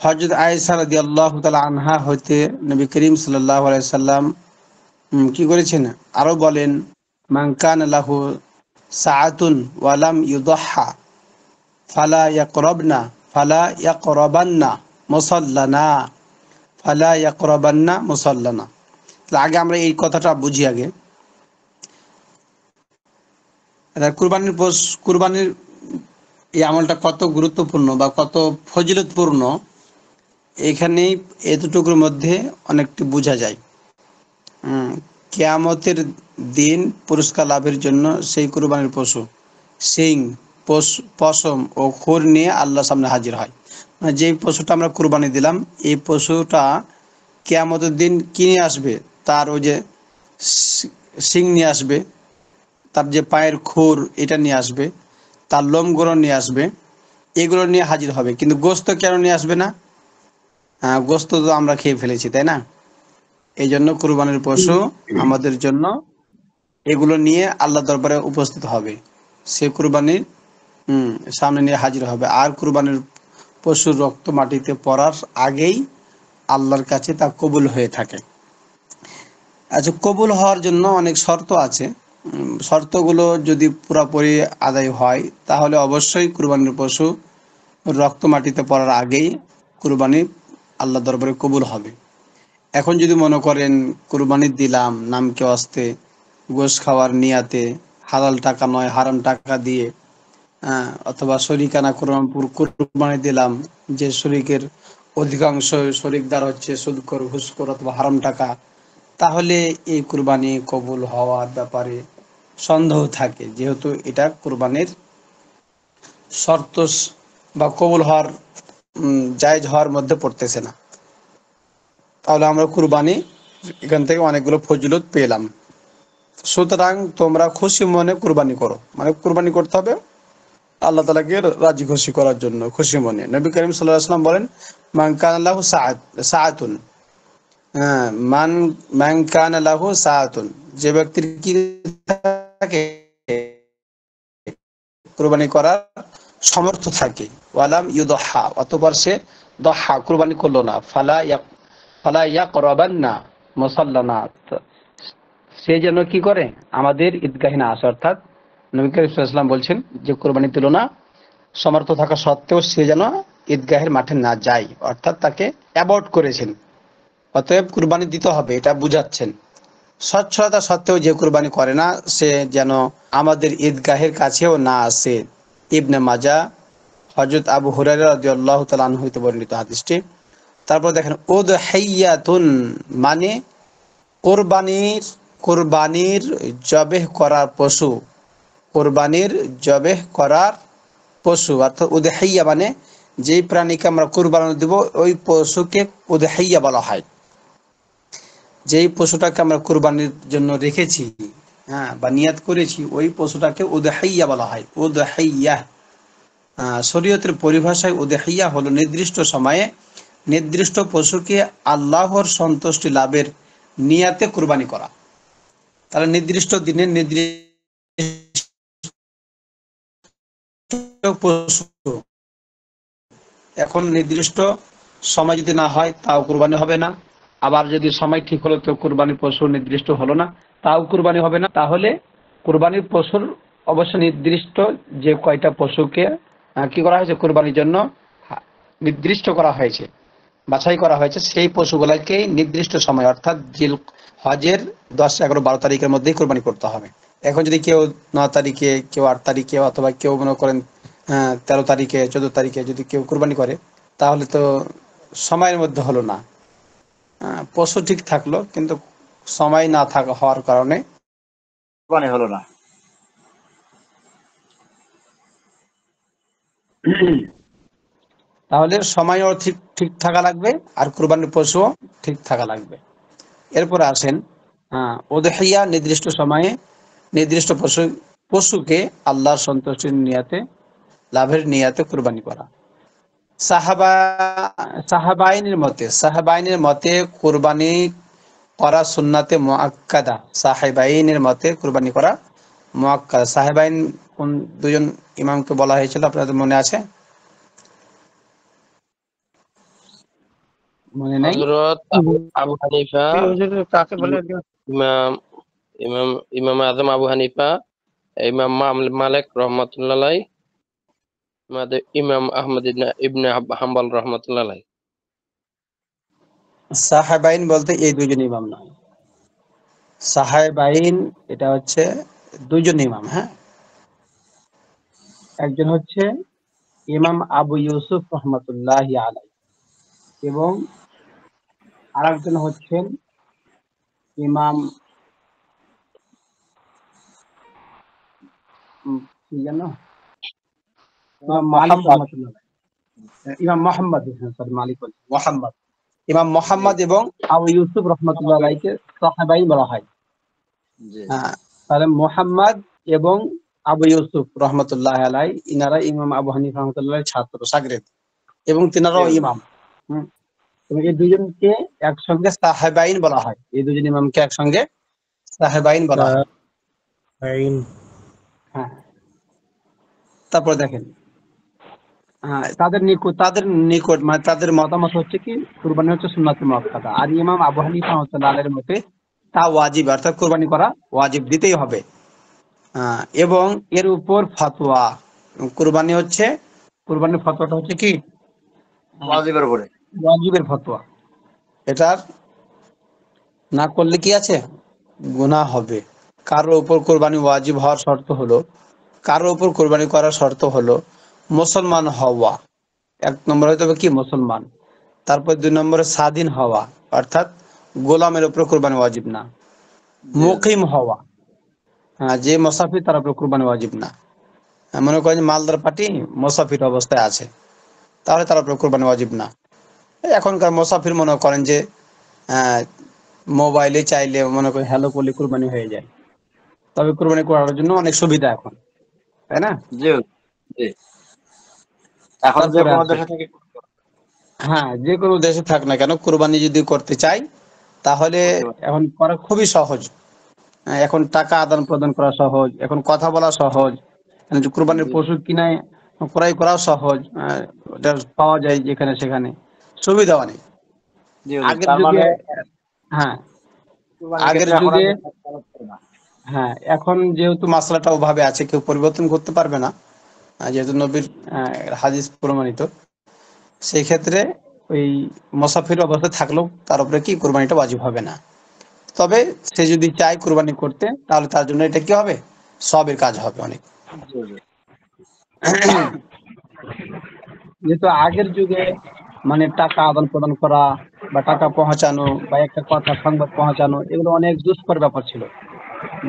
হযরত আয়েশা রাদিয়াল্লাহু তাআলা আনহা হইতে নবী করিম সাল্লাল্লাহু আলাইহি সাল্লাম কি করেছেন, আরো বলেন, মান কানা লাহু সাআতুন ওয়া লাম ইউদাহহা ফালা ইয়াকরাবনা ফালা ইয়াকরাবান্না মুসাল্লানা ফালা ইয়াকরাবান্না মুসাল্লানা। আগে আমরা এই কথাটা বুঝি আগে। কুরবানির এই আমলটা কত গুরুত্বপূর্ণ বা কত ফজিলতপূর্ণ, এখানেই এতটুকুর মধ্যে অনেকটি বোঝা যায়। কিয়ামতের দিন পুরস্কার লাভের জন্য সেই কুরবানির পশু সিং, পশম ও খুর নিয়ে আল্লাহর সামনে হাজির হয়। মানে যেই পশুটা আমরা কুরবানি দিলাম, এই পশুটা কিয়ামতের দিন কি নিয়ে আসবে? তার ওই যে সিং নিয়ে আসবে, তার যে পায়ের খুর এটা নিয়ে আসবে, তার লোমগুলো নিয়ে আসবে, এগুলো নিয়ে হাজির হবে। কিন্তু গোস্ত কেন নিয়ে আসবে না? গোস্ত তো আমরা খেয়ে ফেলেছি, তাই না? এই জন্য কুরবানির পশু আমাদের জন্য এগুলো নিয়ে আল্লাহ দরবারে উপস্থিত হবে, সে কুরবানির সামনে নিয়ে হাজির হবে। আর কুরবানির পশুর রক্ত মাটিতে পড়ার আগেই আল্লাহর কাছে তা কবুল হয়ে থাকে। আচ্ছা, কবুল হওয়ার জন্য অনেক শর্ত আছে। শর্তগুলো যদি পুরোপুরি আদায় হয় তাহলে অবশ্যই কুরবানির পশু রক্ত মাটিতে পড়ার আগেই কুরবানি আল্লাহ দরবারে কবুল হবে। এখন যদি মনে করেন কুরবানি দিলাম নামকে অস্তে, গোশ খাওয়ার নিয়াতে, হালাল টাকা নয় হারাম টাকা দিয়ে, অথবা শরিকানা কুরবানি দিলাম, যে শরিকের অধিকাংশ শরিকদার হচ্ছে সুদখোর, ঘুষখোর অথবা হারাম টাকা, তাহলে এই কুরবানি কবুল হওয়ার ব্যাপারে সন্দেহ থাকে, যেহেতু এটা কুরবানির শর্ত বা কবুল হওয়ার জায়েজ হওয়ার মধ্যে পড়তেছে না। তাহলে আমরা কুরবানি এখান থেকে অনেকগুলো ফজিলত পেলাম। সুতরাং তোমরা খুশি মনে কুরবানি করো, মানে কুরবানি করতে হবে আল্লাহ তাআলাকে রাজি খুশি করার জন্য, খুশি মনে। নবী করিম সাল্লাল্লাহু আলাইহি ওয়াসাল্লাম বলেন, মান কানা লাহু সাআতুন, মান কানা লাহু সাআতুন, যে ব্যক্তির কি থাকে কুরবানি করার সমর্থ থাকে, ওয়ালাম ইউদহা, অতঃপর সে দহা কুরবানি করলো না, ফালা ইয়াকরাবান্না মুসাল্লানা, সে যেন কি করে আমাদের ঈদগাহে না আসে। অর্থাৎ নবী করিম সাল্লাল্লাহু আলাইহি ওয়াসাল্লাম বলছেন যে কুরবানি দিল না, সমর্থ থাকা সত্ত্বেও সে যেন ঈদগাহের মাঠে না যায়, অর্থাৎ তাকে অ্যাভয়েড করেছেন। অতএব কুরবানি দিতে হবে, এটা বুঝাচ্ছেন। স্বচ্ছতা সত্ত্বেও যে কুরবানি করে না, সে যেন আমাদের ঈদগাহের কাছেও না আসে। ইবনে মাজাহ, হযরত আবু হুরায়রা রাদিয়াল্লাহু তাআলা আনহু হতে বর্ণিত হাদিসটি। তারপর দেখেন উদহিয়াতুন, মানে কোরবানির কোরবানির জবেহ করার পশু, কোরবানির জবেহ করার পশু, অর্থাৎ উদহিয়া মানে যেই প্রাণীকে আমরা কুরবানি দেব ওই পশুকে উদহিয়া বলা হয়। যেই পশুটাকে আমরা কুরবানির জন্য রেখেছি, বা নিয়াত করেছি, ওই পশুটাকে উদহিয়া বলা হয়। উদহিয়া শরীয়তের পরিভাষায় উদহিয়া হলো নির্দিষ্ট সময়ে নির্দিষ্ট পশুকে আল্লাহর সন্তুষ্টি লাভের নিয়াতে কুরবানি করা। তাহলে নির্দিষ্ট দিনে নির্দিষ্ট পশু, এখন নির্দিষ্ট সময় যদি না হয় তাও কুরবানি হবে না, আবার যদি সময় ঠিক হলো তো কুরবানির পশু নির্দিষ্ট হলো না, তাও কুরবানি হবে না। তাহলে কুরবানির পশুর অবশ্য নির্দিষ্ট যে কয়টা পশুকে কি করা হয়েছে কুরবানির জন্য নির্দিষ্ট করা হয়েছে, বাছাই করা হয়েছে, সেই পশুগুলাকে নির্দিষ্ট সময় অর্থাৎ জিল হজের 10, 11, 12 তারিখের মধ্যেই কুরবানি করতে হবে। এখন যদি কেউ 9 তারিখে, কেউ 8 তারিখে, অথবা কেউ মনে করেন 13 তারিখে, 14 তারিখে যদি কেউ কুরবানি করে, তাহলে তো সময়ের মধ্যে হলো না। পশু ঠিক থাকলো কিন্তু সময় না থাকা হওয়ার কারণে কুরবানি হলো না। তাহলে সময়ও ঠিক ঠিক থাকা লাগবে আর কুরবানির পশুও ঠিক থাকা লাগবে। এরপরে আসেন উদহিয়া, নির্দিষ্ট সময়ে নির্দিষ্ট পশুকে আল্লাহর সন্তুষ্টির নিয়াতে, লাভের নিয়াতে কুরবানি করা। সাহাবাইনের মতে কুরবানি করা সুন্নাতে মুআক্কাদা। সাহাবাইনের মতে কুরবানি করা মুআক্কাদা। সাহাবাইন কোন দুজন ইমামকে বলা হয়েছিল আপনাদের মনে আছে? মনে নাই? হযরত আবু হানিফা, কাকে বলে? ইমাম ইমাম ইমাম আজম আবু হানিফা, ইমাম মালিক রহমাতুল্লাহ আলাইহি, ইমাম আহমদ ইবনে হাম্বল রহমাতুল্লাহ আলাইহি। সাহাবাইন বলতে এই দুজন ইমাম নয়। সাহাবাইন এটা হচ্ছে দুজন ইমাম। হ্যাঁ, একজন হচ্ছে ইমাম আবু ইউসুফ রহমতুল্লাহি আলাইহি এবং আরেকজন হচ্ছেন ইমাম কি জানো, ইমাম মালিক মোহাম্মদ। রহমতুল্লাহ আলাইহি। ইমাম মোহাম্মদ, সরি মালিক বলছি, মোহাম্মদ। ইমাম মোহাম্মদ এবং আবু ইউসুফ রহমতুল্লাহ আলাইহিকে সাহাবাই বলা হয়। জি হ্যাঁ, তাহলে মোহাম্মদ এবং আবু ইউসুফ রহমতুল্লাহ আলাই ইনারা ইমাম আবু হানিফা রহমতুল্লাহ ছাত্র শাগরেদ এবং তিনারাও ইমাম। এবং এই দুজনকে একসঙ্গে সাহেবাইন বলা হয়। এই দুজন ইমামকে একসঙ্গে সাহেবাইন বলা হয়। হ্যাঁ, তারপর দেখেন, তাদের নিকট মানে তাদের মতামত হচ্ছে কি কুরবানি হচ্ছে সুন্নাতে মুআক্কাদা। আর ইমাম আবু হানিফা রাহমাতুল্লাহ আলাইহির মতে তা ওয়াজিব, অর্থাৎ কুরবানি করা ওয়াজিব, দিতেই হবে। এবং এর উপর ফতোয়া, কুরবানি হচ্ছে, কুরবানির ফতোয়াটা হচ্ছে কি ওয়াজিবের উপরে। ওয়াজিবের ফতোয়া। এটার না করলে কি আছে, গুনাহ হবে। কারোর উপর কোরবানি ওয়াজিব হওয়ার শর্ত হলো, কারোর উপর কোরবানি করার শর্ত হলো মুসলমান হওয়া। এক নম্বর হইতে হবে কি মুসলমান, তারপর দুই নম্বরে স্বাধীন হওয়া, অর্থাৎ গোলামের উপর কোরবানি ওয়াজিব না। মুকিম হওয়া, যে মুসাফির তার উপর কোরবানি ওয়াজিব না। মনে করেন মালদার পার্টি মুসাফির অবস্থায় আছে, তাহলে তার উপর কোরবানি ওয়াজিব না। এখনকার মুসাফির মনে করেন যে মোবাইলে চাইলে মনে করেন হ্যালো করলে কোরবানি হয়ে যায়, তবে কোরবানি করার জন্য অনেক সুবিধা এখন, তাই না? জি জি। এখন যে তারপরে কোনো আছে, দেশে থেকে হ্যাঁ, যে কোনো দেশে থাক না কেন কোরবানি যদি করতে চাই তাহলে করতে পারে। এখন করা খুবই সহজ। এখন টাকা আদান প্রদান করা সহজ, এখন কথা বলা সহজ, যে কোরবানির জি পশু কিনে ক্রয় করাও সহজ, ওটা পাওয়া যায় যেখানে সেখানে, সুবিধা অনেক। জি। আগের তার মানে যুগে, হ্যাঁ কুরবানির আগের ক্ষেত্রে এখন আর যুগে, খরচ করে না। হ্যাঁ এখন যেহেতু মাসলাটা ওভাবে আছে, কেউ পরিবর্তন করতে পারবে না, যেহেতু নবীর হাদিস প্রমাণিত, সেই ক্ষেত্রে ওই মুসাফির অবস্থায় থাকলেও তার উপরে কি কোরবানিটা ওয়াজিব হবে না। তবে সে যদি চায় কোরবানি করতে তাহলে তার জন্য এটা কি হবে, সবের কাজ হবে অনেক। জি জি। যেহেতু আগের যুগে মানে টাকা আদান প্রদান করা বা টাকা পৌঁছানো বা একটা কথা সংবাদ পৌঁছানো এগুলো অনেক দুষ্কর ব্যাপার ছিল,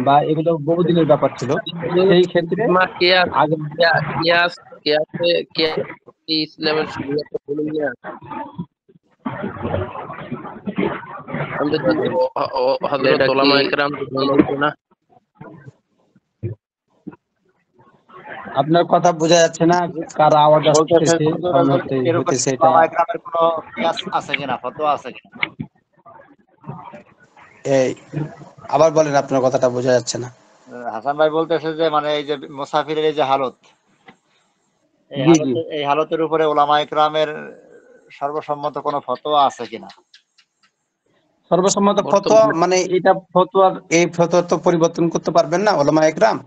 বা এগুলো বহুদিনের ব্যাপার ছিল। সেই ক্ষেত্রে কিয়াস আগে, কিয়াস কিয়াসে কিয়াস ইসলামের শরীয়তে বলুন না। আমরা তো হযরত উলামায়ে কেরাম বলতো না। আপনার কথা বোঝা যাচ্ছে না, কার আওয়াজ বলতেছে আসতেছে, কারণ হচ্ছে এরকম হইতেছে এটা। ওলামায়ে কেরামের কোনো কিয়াস আছে কিনা, ফতোয়া আছে কিনা? এই আবার বলেন, আপনার কথাটা বোঝা যাচ্ছে না। হাসান ভাই বলতেছে যে মানে এই যে মুসাফিরের এই যে হালত, জি জি, এই হালতের উপরে ওলামায়ে কেরামের সর্বসম্মত কোনো ফতোয়া আছে কিনা? সর্বসম্মত ফতোয়া মানে এটা ফতোয়ার, এই ফতোয়া তো পরিবর্তন করতে পারবেন না ওলামায়ে কেরাম,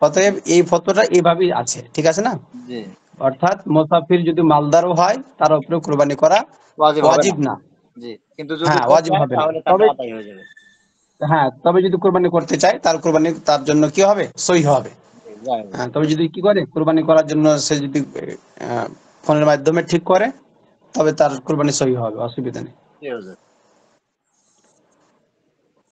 অতএব এই ফতোয়াটা এইভাবেই আছে, ঠিক আছে না? জি। অর্থাৎ মুসাফির যদি মালদারও হয় তার উপরে কুরবানি করা ওয়াজিব হবে ওয়াজিব না। না। জি, কিন্তু যদি হ্যাঁ, করতে ওয়াজিব হয় হবে না, তাহলে টাকা তবে আদায় হয়ে যাবে। হ্যাঁ, তবে যদি কুরবানি করতে চায় তার কুরবানি তার জন্য কি হবে, সহিহ হবে। জি, যাই হোক। তবে যদি কি করে কুরবানি করার জন্য সে যদি ফোনের মাধ্যমে ঠিক করে তবে তার কুরবানি সহিহ হবে, অসুবিধা নেই। জি হুজুর।